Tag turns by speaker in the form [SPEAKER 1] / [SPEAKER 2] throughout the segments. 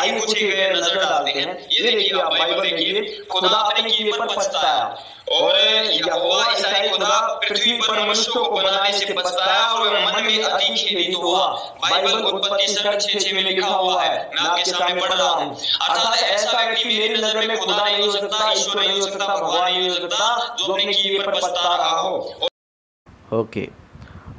[SPEAKER 1] आइए कुछ एक नजर डालते हैं। ये देखिए आप बाइबल देखिए, खुदा अपने किए पर पछताया और यहोवा ईसाई खुदा पृथ्वी पर मनुष्यों को बनाने से पछताया और वह मन में अति खेदित हुआ। बाइबल उत्पत्ति सर्ग 6:6 में लिखा हुआ है, मैं आपके सामने पढ़ रहा हूँ। अर्थात ऐसा व्यक्ति मेरी नजर में खुदा नहीं हो सकता, ईश्वर नहीं हो सकता, भगवान नहीं हो सकता जो अपने किए पर पछता रहा हो।
[SPEAKER 2] ओके,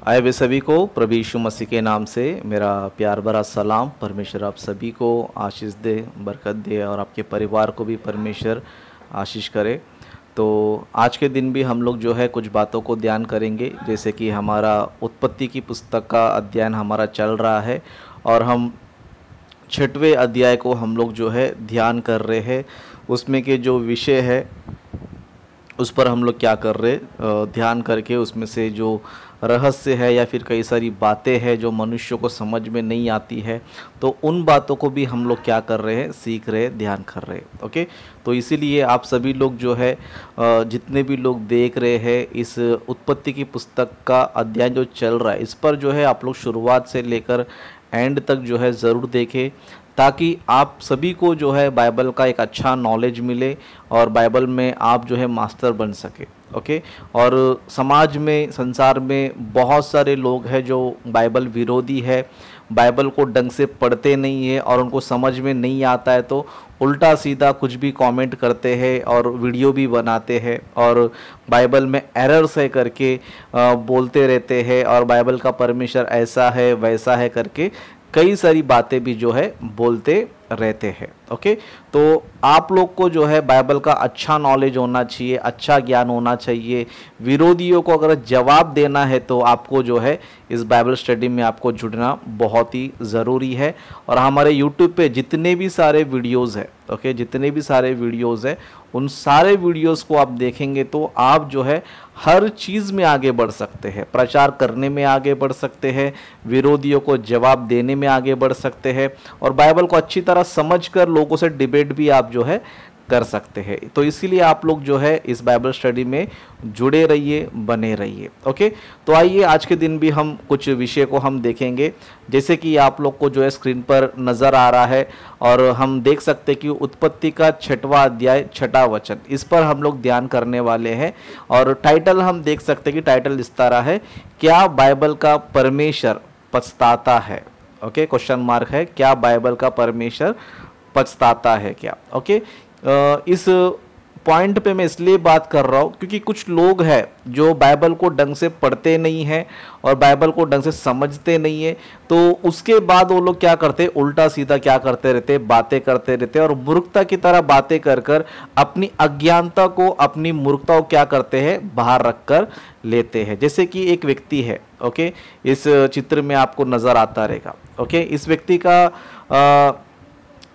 [SPEAKER 2] आए वे सभी को प्रभु यीशु मसीह के नाम से मेरा प्यार भरा सलाम। परमेश्वर आप सभी को आशीष दे, बरकत दे और आपके परिवार को भी परमेश्वर आशीष करे। तो आज के दिन भी हम लोग जो है कुछ बातों को ध्यान करेंगे, जैसे कि हमारा उत्पत्ति की पुस्तक का अध्ययन हमारा चल रहा है और हम 6वें अध्याय को हम लोग जो है ध्यान कर रहे हैं। उसमें के जो विषय है उस पर हम लोग क्या कर रहे, ध्यान करके उसमें से जो रहस्य है या फिर कई सारी बातें हैं जो मनुष्य को समझ में नहीं आती है, तो उन बातों को भी हम लोग क्या कर रहे हैं, सीख रहे, ध्यान कर रहे हैं। ओके, तो इसीलिए आप सभी लोग जो है जितने भी लोग देख रहे हैं इस उत्पत्ति की पुस्तक का अध्ययन जो चल रहा है, इस पर जो है आप लोग शुरुआत से लेकर एंड तक जो है ज़रूर देखें, ताकि आप सभी को जो है बाइबल का एक अच्छा नॉलेज मिले और बाइबल में आप जो है मास्टर बन सके। ओके, और समाज में, संसार में बहुत सारे लोग हैं जो बाइबल विरोधी है, बाइबल को ढंग से पढ़ते नहीं है और उनको समझ में नहीं आता है तो उल्टा सीधा कुछ भी कमेंट करते हैं और वीडियो भी बनाते हैं और बाइबल में एरर्स है करके बोलते रहते हैं और बाइबल का परमेश्वर ऐसा है वैसा है करके कई सारी बातें भी जो है बोलते रहते हैं। ओके, तो आप लोग को जो है बाइबल का अच्छा नॉलेज होना चाहिए, अच्छा ज्ञान होना चाहिए। विरोधियों को अगर जवाब देना है तो आपको जो है इस बाइबल स्टडी में आपको जुड़ना बहुत ही ज़रूरी है। और हमारे यूट्यूब पे जितने भी सारे वीडियोज़ है, ओके, जितने भी सारे वीडियोज़ है, उन सारे वीडियोज़ को आप देखेंगे तो आप जो है हर चीज़ में आगे बढ़ सकते हैं, प्रचार करने में आगे बढ़ सकते हैं, विरोधियों को जवाब देने में आगे बढ़ सकते हैं और बाइबल को अच्छी तरह समझकर लोगों से डिबेट भी आप जो है कर सकते हैं। तो इसीलिए आप लोग जो है इस बाइबल स्टडी में जुड़े रहिए, बने रहिए। ओके, तो आइए आज के दिन भी हम कुछ विषय को हम देखेंगे, जैसे कि आप लोग को जो है स्क्रीन पर नज़र आ रहा है और हम देख सकते हैं कि उत्पत्ति का 6वां अध्याय 6वां वचन, इस पर हम लोग ध्यान करने वाले हैं। और टाइटल हम देख सकते हैं कि टाइटल इस तरह है, क्या बाइबल का परमेश्वर पछताता है। ओके, क्वेश्चन मार्क है, क्या बाइबल का परमेश्वर पछताता है क्या। ओके, इस पॉइंट पे मैं इसलिए बात कर रहा हूँ क्योंकि कुछ लोग हैं जो बाइबल को ढंग से पढ़ते नहीं हैं और बाइबल को ढंग से समझते नहीं है, तो उसके बाद वो लोग क्या करते, उल्टा सीधा क्या करते रहते, बातें करते रहते और मूर्खता की तरह बातें कर कर अपनी अज्ञानता को, अपनी मूर्खता को क्या करते हैं, बाहर रख कर लेते हैं। जैसे कि एक व्यक्ति है, ओके, इस चित्र में आपको नज़र आता रहेगा। ओके, इस व्यक्ति का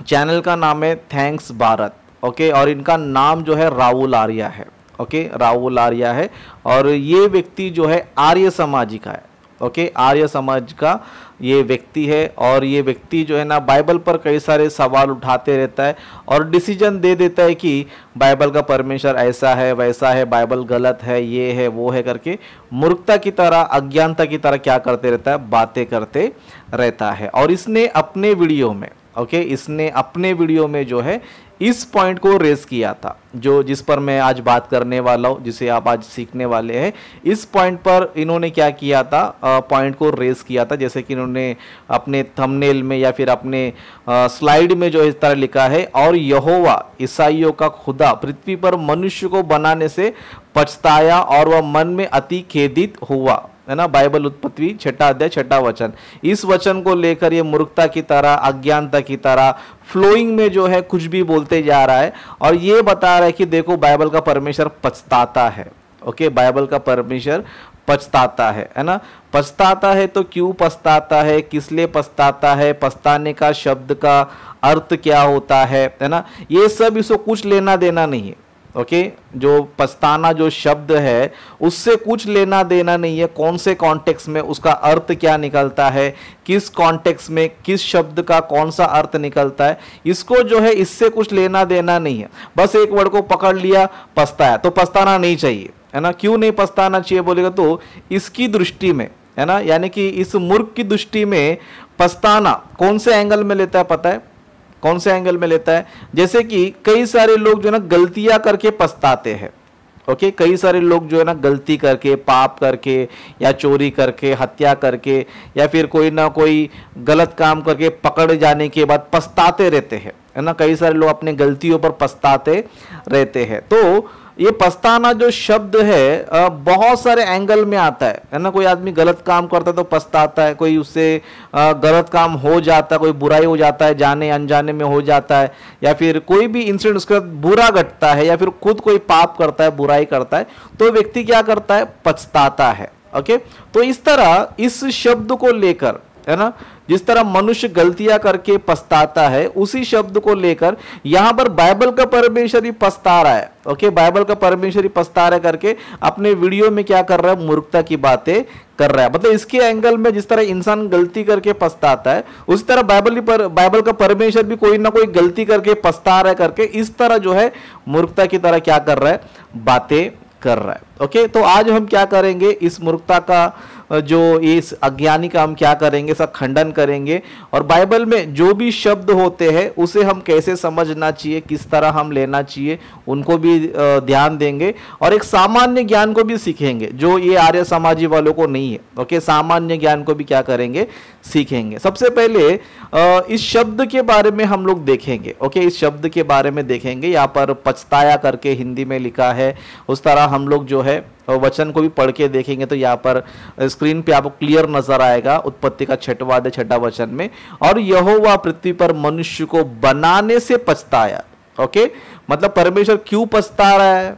[SPEAKER 2] चैनल का नाम है थैंक्स भारत। ओके, और इनका नाम जो है राहुल आर्या है। ओके, राहुल आर्या है और ये व्यक्ति जो है आर्य समाजी का है। ओके, आर्य समाज का ये व्यक्ति है और ये व्यक्ति जो है ना बाइबल पर कई सारे सवाल उठाते रहता है और डिसीजन दे देता है कि बाइबल का परमेश्वर ऐसा है वैसा है, बाइबल गलत है, ये है वो है करके मूर्खता की तरह, अज्ञानता की तरह क्या करते रहता है, बातें करते रहता है। और इसने अपने वीडियो में, ओके, इसने अपने वीडियो में जो है इस पॉइंट को रेज किया था, जो जिस पर मैं आज बात करने वाला हूँ, जिसे आप आज सीखने वाले हैं। इस पॉइंट पर इन्होंने क्या किया था, पॉइंट को रेज किया था, जैसे कि इन्होंने अपने थंबनेल में या फिर अपने स्लाइड में जो इस तरह लिखा है, और यहोवा ईसाइयों का खुदा पृथ्वी पर मनुष्य को बनाने से पछताया और वह मन में अति खेदित हुआ, है ना। बाइबल उत्पत्ति 6वां अध्याय 6वां वचन। इस वचन को लेकर ये मूर्खता की तरह, अज्ञानता की तरह फ्लोइंग में जो है कुछ भी बोलते जा रहा है और ये बता रहा है कि देखो बाइबल का परमेश्वर पछताता है। ओके, बाइबल का परमेश्वर पछताता है ना। पछताता है तो क्यों पछताता है, किस लिए पछताता है, पछताने का शब्द का अर्थ क्या होता है ना, ये सब इसको कुछ लेना देना नहीं है। ओके, जो पछताना जो शब्द है उससे कुछ लेना देना नहीं है, कौन से कॉन्टेक्स्ट में उसका अर्थ क्या निकलता है, किस कॉन्टेक्स्ट में किस शब्द का कौन सा अर्थ निकलता है, इसको जो है इससे कुछ लेना देना नहीं है। बस एक वर्ड को पकड़ लिया, पछताया, तो पछताना नहीं चाहिए, है ना। क्यों नहीं पछताना चाहिए बोलेगा तो इसकी दृष्टि में, है ना, यानी कि इस मूर्ख की दृष्टि में पछताना कौन से एंगल में लेता है पता है, कौन से एंगल में लेता है? जैसे कि कई सारे लोग जो है ना गलतियां करके पछताते हैं। ओके, कई सारे लोग जो है ना गलती करके, पाप करके, या चोरी करके, हत्या करके, या फिर कोई ना कोई गलत काम करके पकड़ जाने के बाद पछताते रहते हैं, है ना। कई सारे लोग अपने गलतियों पर पछताते रहते हैं। तो ये पछताना जो शब्द है बहुत सारे एंगल में आता है ना। कोई आदमी गलत काम करता है तो पछताता है, कोई उससे गलत काम हो जाता है, कोई बुराई हो जाता है, जाने अनजाने में हो जाता है, या फिर कोई भी इंसिडेंट उसके बाद बुरा घटता है, या फिर खुद कोई पाप करता है, बुराई करता है, तो व्यक्ति क्या करता है? पछताता है। ओके, तो इस तरह इस शब्द को लेकर, है ना, जिस तरह मनुष्य गलतियां करके पछताता है, उसी शब्द को लेकर यहां पर बाइबल का परमेश्वर ही पछता रहा है। ओके, बाइबल का परमेश्वर ही पछता रहा है करके अपने वीडियो में क्या कर रहा है? मूर्खता की बातें कर रहा है। मतलब इसके एंगल में जिस तरह इंसान गलती करके पछताता है, उसी तरह बाइबल का परमेश्वर भी कोई ना कोई गलती करके पछता रहा है करके इस तरह जो है मूर्खता की तरह क्या कर रहा है? बातें कर रहा है। ओके, तो आज हम क्या करेंगे? इस मूर्खता का जो इस अज्ञानी का हम क्या करेंगे? इसका खंडन करेंगे, और बाइबल में जो भी शब्द होते हैं उसे हम कैसे समझना चाहिए, किस तरह हम लेना चाहिए, उनको भी ध्यान देंगे, और एक सामान्य ज्ञान को भी सीखेंगे जो ये आर्य समाजी वालों को नहीं है। ओके, सामान्य ज्ञान को भी क्या करेंगे? सीखेंगे। सबसे पहले इस शब्द के बारे में हम लोग देखेंगे। ओके, इस शब्द के बारे में देखेंगे। यहाँ पर पछताया करके हिंदी में लिखा है, उस तरह हम लोग जो है वचन को भी पढ़ के देखेंगे। तो यहाँ पर स्क्रीन पे आपको क्लियर नजर आएगा उत्पत्ति का 6वां वचन में, और यहोवा पृथ्वी पर मनुष्य को बनाने से पछताया। ओके, मतलब परमेश्वर क्यों पछता रहा है?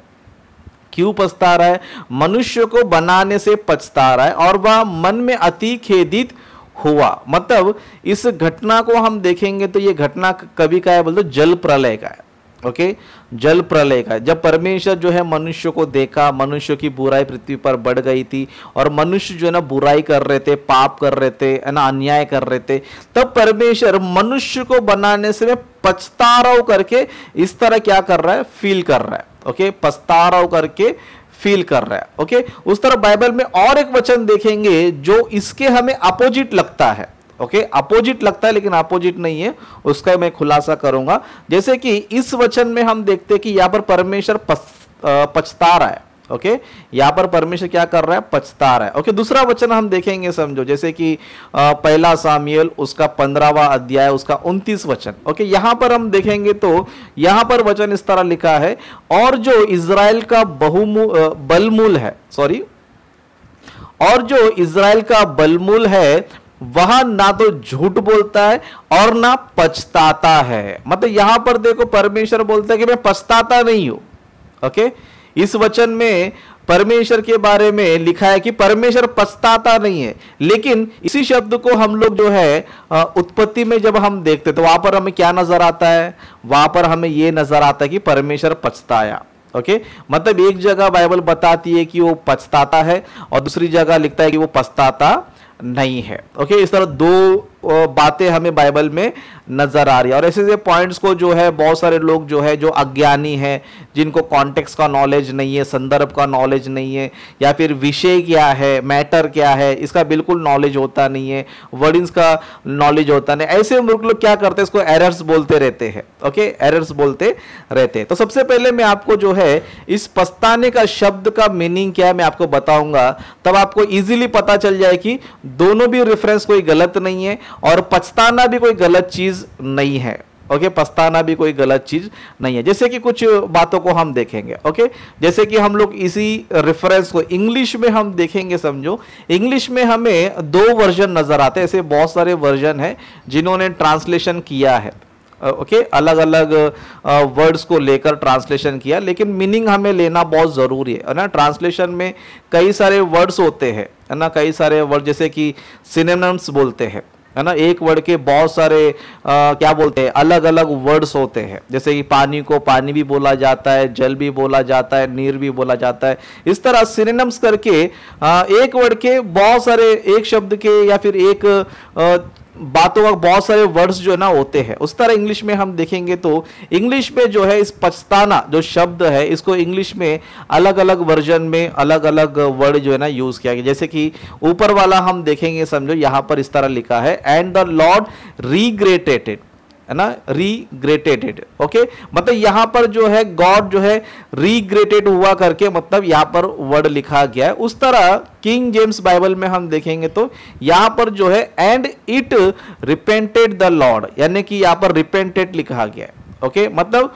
[SPEAKER 2] क्यों पछता रहा है? मनुष्य को बनाने से पछता रहा है, और वह मन में अति खेदित हुआ। मतलब इस घटना को हम देखेंगे तो ये घटना कभी का है? बोलते जल प्रलय का है। ओके, जल प्रलय का। जब परमेश्वर जो है मनुष्य को देखा, मनुष्य की बुराई पृथ्वी पर बढ़ गई थी, और मनुष्य जो है ना बुराई कर रहे थे, पाप कर रहे थे, है ना, अन्याय कर रहे थे, तब परमेश्वर मनुष्य को बनाने से मैं पछता रहा हूं करके इस तरह क्या कर रहा है? फील कर रहा है। ओके, पछता रहा हूं करके फील कर रहा है। ओके, उस तरह बाइबल में और एक वचन देखेंगे जो इसके हमें अपोजिट लगता है। ओके, अपोजिट लगता है लेकिन अपोजिट नहीं है, उसका मैं खुलासा करूंगा। जैसे कि इस वचन में हम देखते हैं कि यहां पर परमेश्वर पछता रहा है। ओके, यहां पर परमेश्वर क्या कर रहा है? पछता रहा है। ओके, दूसरा वचन हम देखेंगे, समझो, जैसे कि 1 सामुएल उसका 15वां अध्याय उसका 29 वचन। ओके, यहां पर हम देखेंगे तो यहां पर वचन इस तरह लिखा है, और जो इजराइल का बलमूल है, सॉरी, और जो इजराइल का बलमूल है वह ना तो झूठ बोलता है और ना पछताता है। मतलब यहां पर देखो परमेश्वर बोलता है कि मैं पछताता नहीं हूं। ओके, इस वचन में परमेश्वर के बारे में लिखा है कि परमेश्वर पछताता नहीं है, लेकिन इसी शब्द को हम लोग जो है उत्पत्ति में जब हम देखते तो वहां पर हमें क्या नजर आता है? वहां पर हमें यह नजर आता है कि परमेश्वर पछताया। ओके, मतलब एक जगह बाइबल बताती है कि वो पछताता है, और दूसरी जगह लिखता है कि वो पछताता नहीं है। ओके, इस तरह दो बातें हमें बाइबल में नजर आ रही है। और ऐसे ऐसे पॉइंट्स को जो है बहुत सारे लोग जो है जो अज्ञानी है, जिनको कॉन्टेक्स्ट का नॉलेज नहीं है, संदर्भ का नॉलेज नहीं है, या फिर विषय क्या है, मैटर क्या है, इसका बिल्कुल नॉलेज होता नहीं है, वर्डिंग्स का नॉलेज होता नहीं, ऐसे मूर्ख लोग क्या करते हैं? इसको एरर्स बोलते रहते हैं। ओके, एरर्स बोलते रहते हैं। तो सबसे पहले मैं आपको जो है इस पछताने का शब्द का मीनिंग क्या है मैं आपको बताऊंगा, तब आपको इजीली पता चल जाए कि दोनों भी रेफरेंस कोई गलत नहीं है, और पछताना भी कोई गलत चीज नहीं है। ओके, पछताना भी कोई गलत चीज नहीं है। जैसे कि कुछ बातों को हम देखेंगे। ओके, जैसे कि हम लोग इसी रेफरेंस को इंग्लिश में हम देखेंगे। समझो, इंग्लिश में हमें 2 वर्जन नजर आते हैं। ऐसे बहुत सारे वर्जन हैं जिन्होंने ट्रांसलेशन किया है। ओके, अलग अलग वर्ड्स को लेकर ट्रांसलेशन किया, लेकिन मीनिंग हमें लेना बहुत जरूरी है ना। ट्रांसलेशन में कई सारे वर्ड्स होते हैं, है ना, कई सारे वर्ड, जैसे कि सिनोनिम्स बोलते हैं, है ना। एक वर्ड के बहुत सारे क्या बोलते हैं, अलग अलग वर्ड्स होते हैं। जैसे कि पानी को पानी भी बोला जाता है, जल भी बोला जाता है, नीर भी बोला जाता है। इस तरह सिनोनिम्स करके एक वर्ड के बहुत सारे, एक शब्द के या फिर एक बातों का बहुत सारे वर्ड्स जो है ना होते हैं। उस तरह इंग्लिश में हम देखेंगे तो इंग्लिश में जो है इस पछताना जो शब्द है, इसको इंग्लिश में अलग अलग वर्जन में अलग अलग वर्ड जो है ना यूज किया गया। जैसे कि ऊपर वाला हम देखेंगे, समझो, यहां पर इस तरह लिखा है, एंड द लॉर्ड रिग्रेटेड है ना, रिग्रेटेड। ओके, मतलब यहां पर जो है गॉड जो है रिग्रेटेड हुआ करके मतलब यहां पर वर्ड लिखा गया है। उस तरह किंग जेम्स बाइबल में हम देखेंगे तो यहां पर जो है and it repented the Lord, यानी कि यहां पर रिपेंटेड लिखा गया है। ओके, मतलब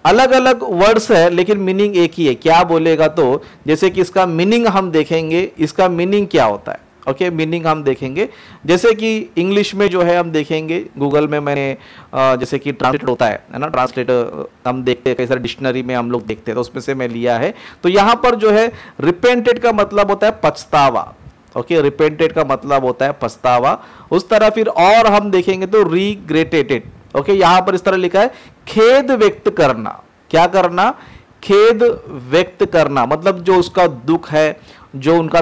[SPEAKER 2] अलग अलग वर्ड्स है लेकिन मीनिंग एक ही है। क्या बोलेगा तो जैसे कि इसका मीनिंग हम देखेंगे, इसका मीनिंग क्या होता है। ओके, मीनिंग हम देखेंगे, जैसे कि इंग्लिश में जो है हम देखेंगे, गूगल में मैंने जैसे कि ट्रांसलेट होता है ना, ट्रांसलेट हम देखते हैं कई सारे डिक्शनरी में हम लोग देखते हैं, तो उसमें से मैं लिया है। तो यहाँ पर जो है रिपेंटेड का मतलब होता है पछतावा। ओके, रिपेंटेड का मतलब होता है पछतावा। उस तरह फिर और हम देखेंगे तो रिग्रेटेड। ओके, यहां पर इस तरह लिखा है खेद व्यक्त करना। क्या करना? खेद व्यक्त करना, मतलब जो उसका दुख है, जो उनका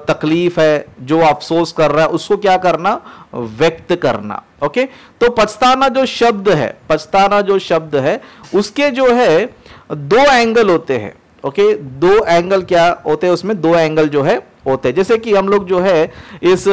[SPEAKER 2] तकलीफ है, जो अफसोस कर रहा है, उसको क्या करना? व्यक्त करना। ओके, तो पछताना जो शब्द है, पछताना जो शब्द है उसके जो है दो एंगल होते हैं। ओके, दो एंगल क्या होते हैं उसमें? दो एंगल जो है होते हैं। जैसे कि हम लोग जो है इस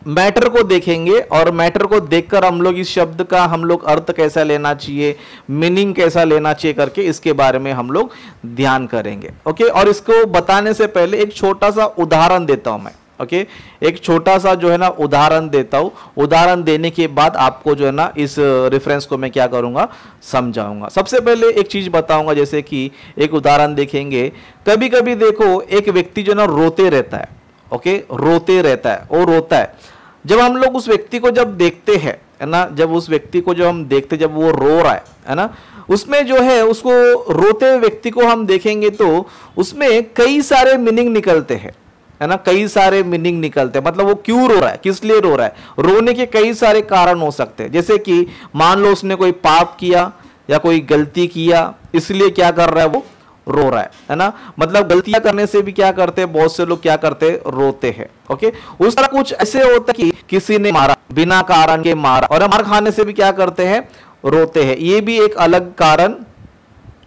[SPEAKER 2] मैटर को देखेंगे और मैटर को देखकर हम लोग इस शब्द का हम लोग अर्थ कैसा लेना चाहिए, मीनिंग कैसा लेना चाहिए करके इसके बारे में हम लोग ध्यान करेंगे। ओके, और इसको बताने से पहले एक छोटा सा उदाहरण देता हूं मैं। ओके, एक छोटा सा जो है ना उदाहरण देता हूं। उदाहरण देने के बाद आपको जो है ना इस रेफरेंस को मैं क्या करूंगा? समझाऊंगा। सबसे पहले एक चीज बताऊंगा, जैसे कि एक उदाहरण देखेंगे। कभी कभी देखो एक व्यक्ति जो ना रोते रहता है। ओके, रोते रहता है, वो रोता है। जब हम लोग उस व्यक्ति को जब देखते हैं, है ना, जब उस व्यक्ति को जब हम देखते, जब वो रो रहा है ना, उसमें जो है उसको रोते हुए व्यक्ति को हम देखेंगे तो उसमें कई सारे मीनिंग निकलते हैं, है ना, कई सारे मीनिंग निकलते हैं। मतलब वो क्यों रो रहा है, किस लिए रो रहा है, रोने के कई सारे कारण हो सकते हैं। जैसे कि मान लो उसने कोई पाप किया या कोई गलती किया, इसलिए क्या कर रहा है? वो रो रहा है ना। मतलब गलतियां करने से भी क्या करते हैं, बहुत से लोग क्या करते हैं? रोते हैं। ओके, उस तरह कुछ ऐसे होता है कि किसी ने मारा, बिना कारण के मारा, और मार खाने से भी क्या करते हैं? रोते हैं। ये भी एक अलग कारण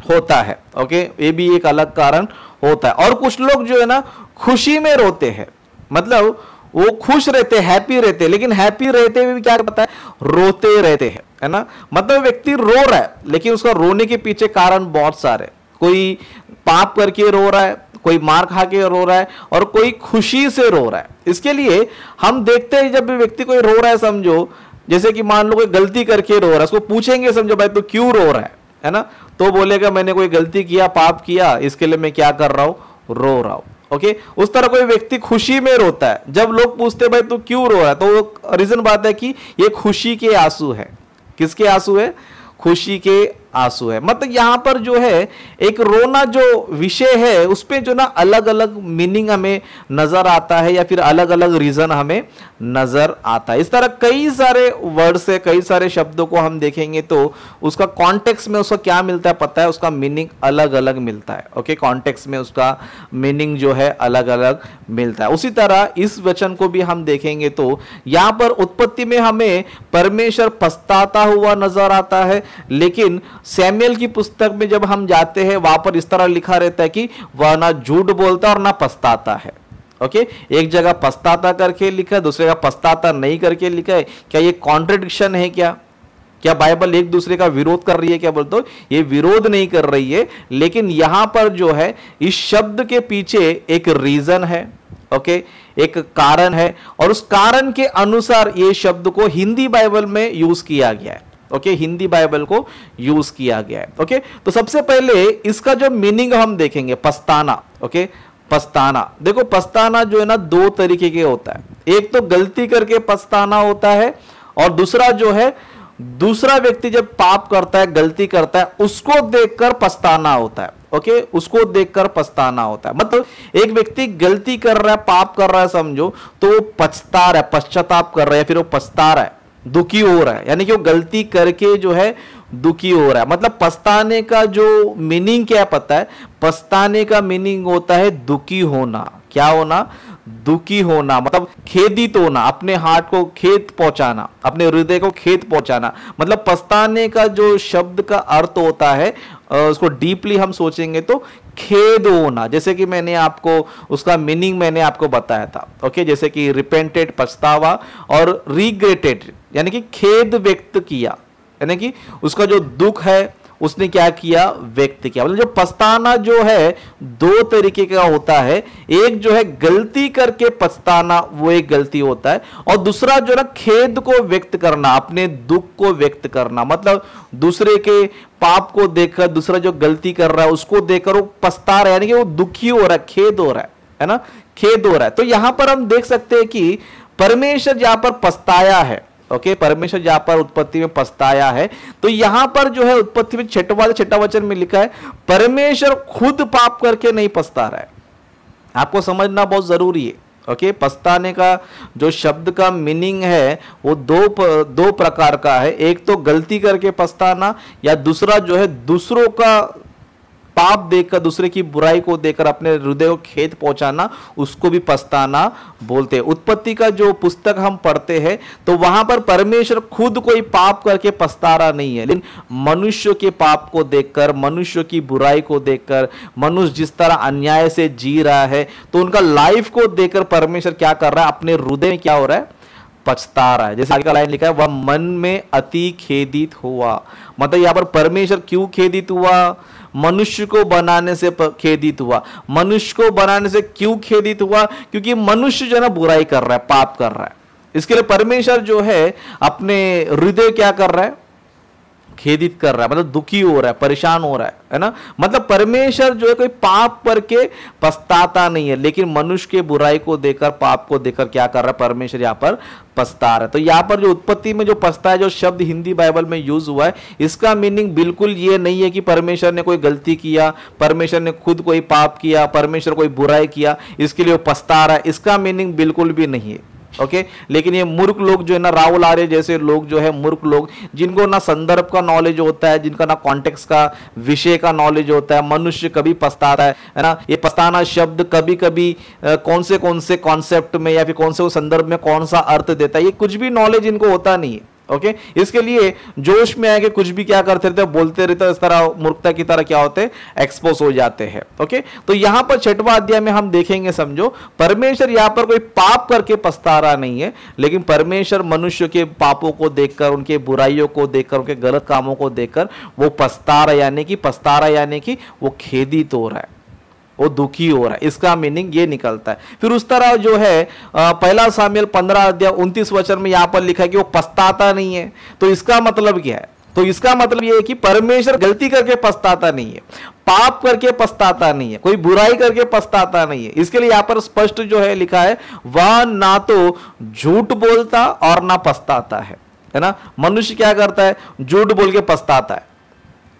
[SPEAKER 2] होता है। ओके, ये भी एक अलग कारण होता है। और कुछ लोग जो है ना खुशी में रोते हैं, मतलब वो खुश रहते, हैप्पी रहते, लेकिन हैप्पी रहते हुए भी क्या करता है? रोते रहते हैं, है ना। मतलब व्यक्ति रो रहा है लेकिन उसका रोने के पीछे कारण बहुत सारे, कोई पाप करके रो रहा है, कोई मार खा के रो रहा है, और कोई खुशी से रो रहा है। इसके लिए हम देखते हैं जब भी व्यक्ति कोई रो रहा है, समझो जैसे कि मान लो कोई गलती करके रो रहा है, उसको पूछेंगे समझो भाई तो क्यों रो रहा है ना, तो बोलेगा मैंने कोई गलती किया, पाप किया, इसके लिए मैं क्या कर रहा हूं? रो रहा हूं। ओके, उस तरह कोई व्यक्ति खुशी में रोता है। जब लोग पूछते भाई तू क्यों रो रहा है, तो रीजन बात है कि ये खुशी के आंसू है। किसके आंसू है? खुशी के आंसू है। मतलब यहां पर जो है एक रोना जो विषय है उस पे जो ना अलग अलग मीनिंग हमें नजर आता है, या फिर अलग अलग रीजन हमें नजर आता है। इस तरह कई सारे वर्ड से, कई सारे शब्दों को हम देखेंगे तो उसका कॉन्टेक्स्ट में उसका क्या मिलता है पता है? उसका मीनिंग अलग अलग मिलता है। ओके, कॉन्टेक्स्ट में उसका मीनिंग जो है अलग अलग मिलता है। उसी तरह इस वचन को भी हम देखेंगे तो यहां पर उत्पत्ति में हमें परमेश्वर पछताता हुआ नजर आता है, लेकिन सैमुएल की पुस्तक में जब हम जाते हैं वहां पर इस तरह लिखा रहता है कि वह ना झूठ बोलता और ना पछताता है। ओके, एक जगह पछताता करके लिखा है, दूसरे जगह पछताता नहीं करके लिखा है। क्या ये कॉन्ट्रडिक्शन है? क्या बाइबल एक दूसरे का विरोध कर रही है? क्या बोलते हो? ये विरोध नहीं कर रही है, लेकिन यहां पर जो है इस शब्द के पीछे एक रीजन है। ओके, एक कारण है, और उस कारण के अनुसार ये शब्द को हिंदी बाइबल में यूज किया गया है। ओके, हिंदी बाइबल को यूज किया गया है। ओके, तो सबसे पहले इसका जो मीनिंग हम देखेंगे, पछताना। ओके, पछताना, देखो पछताना जो है ना दो तरीके के होता है। एक तो गलती करके पछताना होता है, और दूसरा जो है दूसरा व्यक्ति जब पाप करता है, गलती करता है, उसको देखकर पछताना होता है। ओके, उसको देखकर पछताना होता है। मतलब एक व्यक्ति गलती कर रहा है, पाप कर रहा है समझो, तो वो पछता रहा है, पश्चाताप कर रहा है, या फिर वो पछता रहा है, दुखी हो रहा है, यानी कि वो गलती करके जो है दुखी हो रहा है। मतलब पछताने का जो मीनिंग क्या है पता है? पछताने का मीनिंग होता है दुखी होना। क्या होना? दुखी होना, मतलब खेदित होना, अपने हार्ट को खेद पहुंचाना, अपने हृदय को खेद पहुंचाना। मतलब पछताने का जो शब्द का अर्थ होता है उसको डीपली हम सोचेंगे तो खेद होना। जैसे कि मैंने आपको उसका मीनिंग मैंने आपको बताया था। ओके, जैसे कि रिपेंटेड पछतावा, और रिग्रेटेड यानी कि खेद व्यक्त किया, यानी कि उसका जो दुख है उसने क्या किया, व्यक्त किया। मतलब जो पछताना जो है दो तरीके का होता है, एक जो है गलती करके पछताना, वो एक गलती होता है, और दूसरा जो ना खेद को व्यक्त करना, अपने दुख को व्यक्त करना। मतलब दूसरे के पाप को देखकर, दूसरा जो गलती कर रहा है उसको देखकर वो पछता रहा है, यानी कि वो दुखी हो रहा है, खेद हो रहा है ना, खेद हो रहा है। तो यहां पर हम देख सकते हैं कि परमेश्वर जहां पर पछताया है, ओके, परमेश्वर जहां पर उत्पत्ति में पछताया है, तो यहां पर जो है उत्पत्ति में छठा वचन में लिखा है परमेश्वर खुद पाप करके नहीं पछता रहा है। आपको समझना बहुत जरूरी है, ओके। पछताने का जो शब्द का मीनिंग है वो दो प्रकार का है, एक तो गलती करके पछताना, या दूसरा जो है दूसरों का पाप देखकर, दूसरे की बुराई को देखकर अपने हृदय को खेद पहुंचाना, उसको भी पछताना बोलते हैं। उत्पत्ति का जो पुस्तक हम पढ़ते हैं तो वहां पर परमेश्वर खुद कोई पाप करके पछता रहा नहीं है, लेकिन मनुष्य के पाप को देखकर, मनुष्य की बुराई को देखकर, मनुष्य जिस तरह अन्याय से जी रहा है, तो उनका लाइफ को देखकर परमेश्वर क्या कर रहा है, अपने हृदय में क्या हो रहा है, पछता रहा है। जैसे आगे का लाइन लिखा है, वह मन में अति खेदित हुआ। मतलब यहां पर परमेश्वर क्यों खेदित हुआ, मनुष्य को बनाने से खेदित हुआ। मनुष्य को बनाने से क्यों खेदित हुआ, क्योंकि मनुष्य जो है ना बुराई कर रहा है, पाप कर रहा है। इसके लिए परमेश्वर जो है अपने हृदय क्या कर रहा है, खेदित कर रहा है, मतलब दुखी हो रहा है, परेशान हो रहा है ना। मतलब परमेश्वर जो है कोई पाप करके पछताता नहीं है, लेकिन मनुष्य के बुराई को देखकर, पाप को देखकर क्या कर रहा है, परमेश्वर यहाँ पर पछता रहा है। तो यहाँ पर जो उत्पत्ति में जो पछता है, जो शब्द हिंदी बाइबल में यूज हुआ है, इसका मीनिंग बिल्कुल ये नहीं है कि परमेश्वर ने कोई गलती किया, परमेश्वर ने खुद कोई पाप किया, परमेश्वर कोई बुराई किया, इसके लिए वो पछता रहा है, इसका मीनिंग बिल्कुल भी नहीं है, ओके। लेकिन ये मूर्ख लोग जो है ना, राहुल आर्य जैसे लोग जो है, मूर्ख लोग, जिनको ना संदर्भ का नॉलेज होता है, जिनका ना कॉन्टेक्स्ट का, विषय का नॉलेज होता है, मनुष्य कभी पछताता है ना। ये पछताना शब्द कभी कभी कौन से कॉन्सेप्ट में या फिर कौन से संदर्भ में कौन सा अर्थ देता है, ये कुछ भी नॉलेज इनको होता नहीं है, ओके। इसके लिए जोश में आके कुछ भी क्या करते रहते, बोलते रहते, इस तरह मूर्खता की तरह क्या होते, एक्सपोज हो जाते हैं, ओके। तो यहां पर 6वां अध्याय में हम देखेंगे, समझो, परमेश्वर यहां पर कोई पाप करके पछता रहा नहीं है, लेकिन परमेश्वर मनुष्य के पापों को देखकर, उनके बुराइयों को देखकर, उनके गलत कामों को देखकर वो पछता रहा, यानी कि वो खेदित हो रहा है, वो दुखी हो रहा है। इसका मीनिंग ये निकलता है। फिर उस तरह जो है पहला सामुएल 15 अध्याय 29 वचन में यहां पर लिखा है कि वो पछताता नहीं है। तो इसका मतलब क्या है, तो इसका मतलब ये है कि परमेश्वर गलती करके पछताता नहीं है, पाप करके पछताता नहीं है, कोई बुराई करके पछताता नहीं है। इसके लिए यहां पर स्पष्ट जो है लिखा है, वह ना तो झूठ बोलता और ना पछताता है ना। मनुष्य क्या करता है, झूठ बोल के पछताता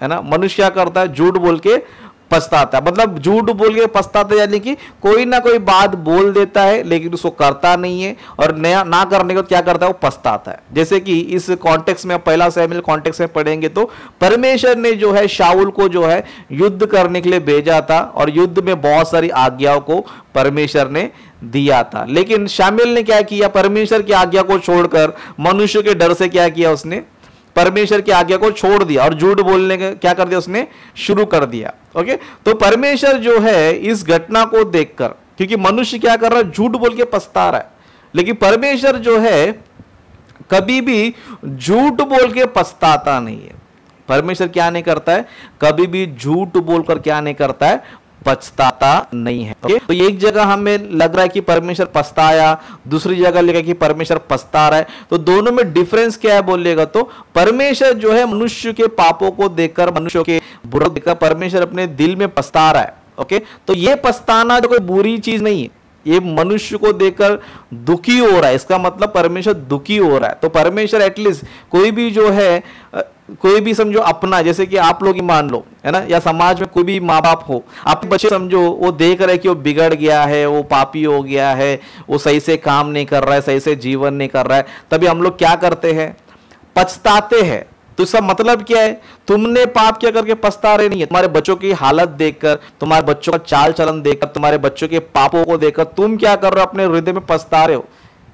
[SPEAKER 2] है ना। मनुष्य क्या करता है, झूठ बोल के पछताता है। मतलब झूठ बोल के पछताता है, यानी कि कोई ना कोई बात बोल देता है लेकिन उसको करता नहीं है, और नया ना करने को क्या करता है, वो पछताता है। जैसे कि इस कॉन्टेक्स्ट में, पहला सामुएल कॉन्टेक्स्ट में पढ़ेंगे तो परमेश्वर ने जो है शाऊल को जो है युद्ध करने के लिए भेजा था, और युद्ध में बहुत सारी आज्ञाओं को परमेश्वर ने दिया था, लेकिन शाऊल ने क्या किया, परमेश्वर की आज्ञा को छोड़कर मनुष्य के डर से क्या किया, उसने परमेश्वर की आज्ञा को छोड़ दिया और झूठ बोलने का क्या कर दिया, उसने शुरू कर दिया, ओके। तो परमेश्वर जो है इस घटना को देखकर, क्योंकि मनुष्य क्या कर रहा है, झूठ बोल के पछता रहा है, लेकिन परमेश्वर जो है कभी भी झूठ बोल के पछताता नहीं है। परमेश्वर क्या नहीं करता है, कभी भी झूठ बोलकर क्या नहीं करता है, पछताता नहीं है, ओके। तो एक जगह हमें लग रहा है कि परमेश्वर पछताया, दूसरी जगह लिखा कि परमेश्वर पछता रहा है, तो दोनों में डिफरेंस क्या है बोलिएगा तो परमेश्वर जो है मनुष्य के पापों को देखकर, मनुष्य के बुरा देखकर परमेश्वर अपने दिल में पछता रहा है, ओके। तो ये पछताना तो कोई बुरी चीज नहीं है, ये मनुष्य को देखकर दुखी हो रहा है, इसका मतलब परमेश्वर दुखी हो रहा है। तो परमेश्वर एटलीस्ट कोई भी जो है, कोई भी समझो अपना, जैसे कि आप लोग ही मान लो है ना, या समाज में कोई भी माँ बाप हो, आपके बच्चे समझो वो देख रहे कि वो बिगड़ गया है, वो पापी हो गया है, वो सही से काम नहीं कर रहा है, सही से जीवन नहीं कर रहा है, तभी हम लोग क्या करते हैं, पछताते हैं। तो इसका मतलब क्या है, तुमने पाप क्या करके पछता रहे नहीं है, तुम्हारे बच्चों की हालत देखकर, तुम्हारे बच्चों का चाल चलन देखकर, तुम्हारे बच्चों के पापों को देखकर तुम क्या कर रहे हो, अपने हृदय में पछता रहे हो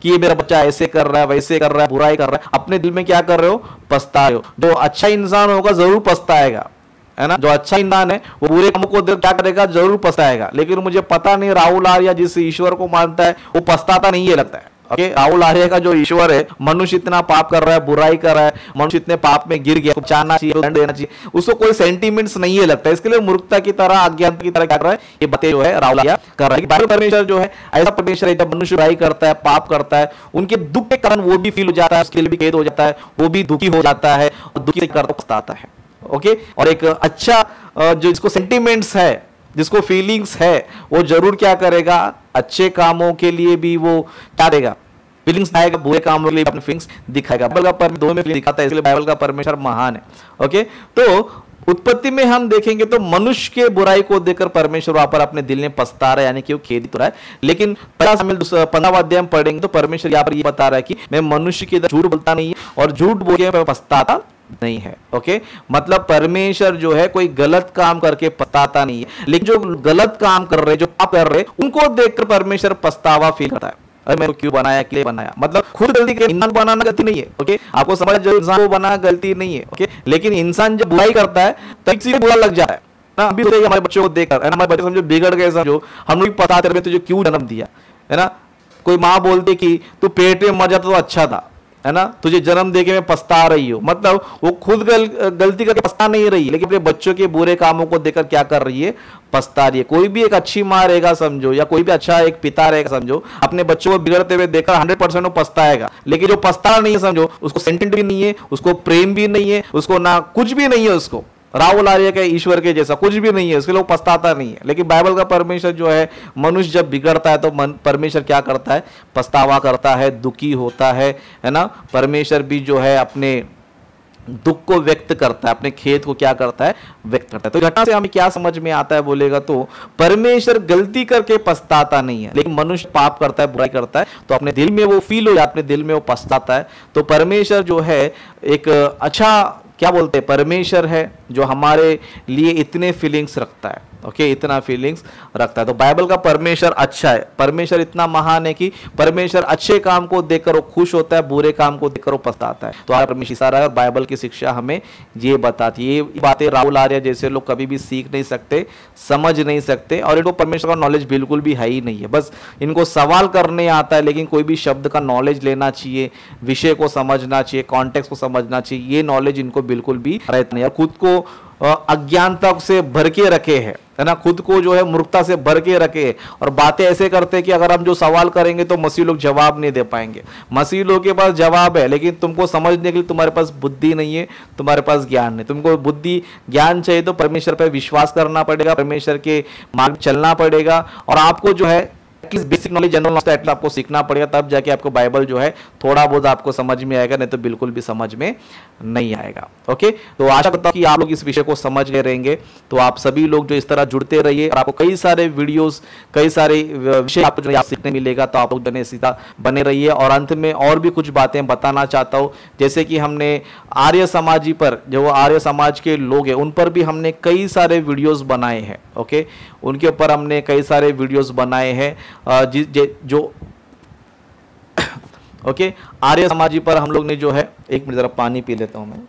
[SPEAKER 2] कि ये मेरा बच्चा ऐसे कर रहा है, वैसे कर रहा है, बुराई कर रहा है, अपने दिल में क्या कर रहे हो, पछता रहे हो। जो अच्छा इंसान होगा जरूर पछताएगा, है ना, जो अच्छा इंसान है वो बुरे कामों को क्या करेगा, जरूर पछताएगा। लेकिन मुझे पता नहीं राहुल आर्य जिस ईश्वर को मानता है वो पछताता नहीं है लगता है, ओके, राहुल आर्य का जो ईश्वर है, मनुष्य इतना पाप कर रहा है, बुराई कर रहा है, मनुष्य इतने पाप में गिर गया, बचाना चाहिए, दंड देना चाहिए, उसको कोई सेंटीमेंट्स नहीं है लगता है। इसके लिए मूर्खता की तरह, अज्ञानता की तरह क्या कर रहा है, ये बातें जो है राहुल आर्य कर रहा है। बाइबल परमेश्वर जो है ऐसा परमेश्वर है, जब मनुष्य बुराई करता है, पाप करता है, उनके दुख के कारण वो भी फील हो जाता है, उसके लिए भी खेद हो जाता है, वो भी दुखी हो जाता है और दुखी करता पछताता है। ओके, और एक अच्छा जो इसको सेंटीमेंट्स है, जिसको फीलिंग्स है, वो जरूर क्या करेगा, अच्छे कामों के लिए भी वो क्या देगा, फीलिंग्स आएगा, बुरे कामों के लिए अपने फीलिंग्स दिखाएगा। बाइबल का परमेश्वर दो में फीलिंग दिखाता है, इसलिए बाइबल का परमेश्वर महान है। ओके, तो उत्पत्ति में हम देखेंगे तो मनुष्य के बुराई को देखकर परमेश्वर वहां पर अपने दिल में पछता रहा है, यानी कि वो खेदित हो रहा है। लेकिन 15वां अध्याय में पढ़ेंगे तो परमेश्वर यहाँ पर ये बता रहा है कि मैं मनुष्य के झूठ बोलता नहीं है और झूठ बोल के पछताता नहीं है। ओके, मतलब परमेश्वर जो है कोई गलत काम करके पछताता नहीं है, लेकिन जो गलत काम कर रहे, जो पाप कर रहे, उनको देखकर परमेश्वर पछतावा फील करता है। अरे मैं क्यों बनाया, क्यों बनाया, मतलब खुद गलती के, इंसान बनाना गलती नहीं है। ओके, आपको समझ, जो इंसान को बनाना गलती नहीं है। ओके, लेकिन इंसान जब बुराई करता है तब किसी को बुरा लग जाता है ना। अभी हमारे बच्चों को देखकर, हमारे बच्चे समझो बिगड़ गए, समझो हम लोग पता तेरे तुझे क्यों जन्म दिया, है ना। कोई माँ बोलती कि तू पेट में मर जाता तो अच्छा था, है ना, तुझे जन्म देके मैं पछता रही हो, मतलब वो खुद गलती करके पछता नहीं रही, लेकिन अपने बच्चों के बुरे कामों को देखकर क्या कर रही है, पछता रही है। कोई भी एक अच्छी माँ रहेगा समझो, या कोई भी अच्छा एक पिता रहेगा समझो, अपने बच्चों को बिगड़ते हुए देखकर 100% वो पछताएगा। लेकिन जो पछता नहीं है समझो, उसको सेंटिमेंट भी नहीं है, उसको प्रेम भी नहीं है, उसको ना कुछ भी नहीं है, उसको राहुल आर्य के ईश्वर के जैसा कुछ भी नहीं है, उसके लिए पछताता नहीं है। लेकिन बाइबल का परमेश्वर जो है, मनुष्य जब बिगड़ता है तो परमेश्वर क्या करता है, पछतावा करता है, दुखी होता है ना। परमेश्वर भी जो है अपने दुख को व्यक्त करता है, अपने खेद को क्या करता है, व्यक्त करता है। तो घटना से हमें क्या समझ में आता है बोलेगा तो परमेश्वर गलती करके पछताता नहीं है, लेकिन मनुष्य पाप करता है, बुराई करता है, तो अपने दिल में वो फील हो जाता है, अपने दिल में वो पछताता है। तो परमेश्वर जो है एक अच्छा क्या बोलते हैं, परमेश्वर है जो हमारे लिए इतने फीलिंग्स रखता है। ओके, इतना फीलिंग्स रखता है। तो बाइबल का परमेश्वर अच्छा है, परमेश्वर इतना महान है कि परमेश्वर अच्छे काम को देखकर वो खुश होता है, बुरे काम को देखकर वो पछताता है। तो परमेश्वर इशारा है और बाइबल की शिक्षा हमें ये बताती है। ये बातें राहुल आर्य जैसे लोग कभी भी सीख नहीं सकते, समझ नहीं सकते, और इनको परमेश्वर का नॉलेज बिल्कुल भी है ही नहीं है। बस इनको सवाल करने आता है, लेकिन कोई भी शब्द का नॉलेज लेना चाहिए, विषय को समझना चाहिए, कॉन्टेक्स्ट को समझना चाहिए, ये नॉलेज इनको बिल्कुल भी रहता नहीं। और खुद को अज्ञानता से भर के रखे है ना, खुद को जो है मूर्खता से भर के रखे, और बातें ऐसे करते हैं कि अगर हम जो सवाल करेंगे तो मसीह लोग जवाब नहीं दे पाएंगे। मसीह लोग के पास जवाब है, लेकिन तुमको समझने के लिए तुम्हारे पास बुद्धि नहीं है, तुम्हारे पास ज्ञान नहीं। तुमको बुद्धि ज्ञान चाहिए तो परमेश्वर पर विश्वास करना पड़ेगा, परमेश्वर के मार्ग चलना पड़ेगा, और आपको जो है किस बेसिक नॉलेज, जनरल नॉलेज आपको सीखना पड़ेगा, तब जाके आपको बाइबल जो है थोड़ा बहुत आपको समझ में आएगा, नहीं तो बिल्कुल भी समझ में नहीं आएगा। ओके, तो आशा करता हूं कि आप लोग इस विषय को समझ गए रहेंगे। तो आप सभी लोग जो इस तरह जुड़ते रहिए, और आपको कई सारे वीडियोस, कई सारे विषय आपको जो सीखने मिलेगा, तो आप लोग बने सीधा बने रहिए। और अंत में और भी कुछ बातें बताना चाहता हूँ, जैसे कि हमने आर्य समाजी पर, जो आर्य समाज के लोग हैं उन पर भी हमने कई सारे वीडियोस बनाए हैं। ओके, उनके ऊपर हमने कई सारे वीडियोस बनाए हैं जो ओके, आर्य समाजी पर हम लोग ने जो है, एक मिनट जरा पानी पी लेता हूं मैं।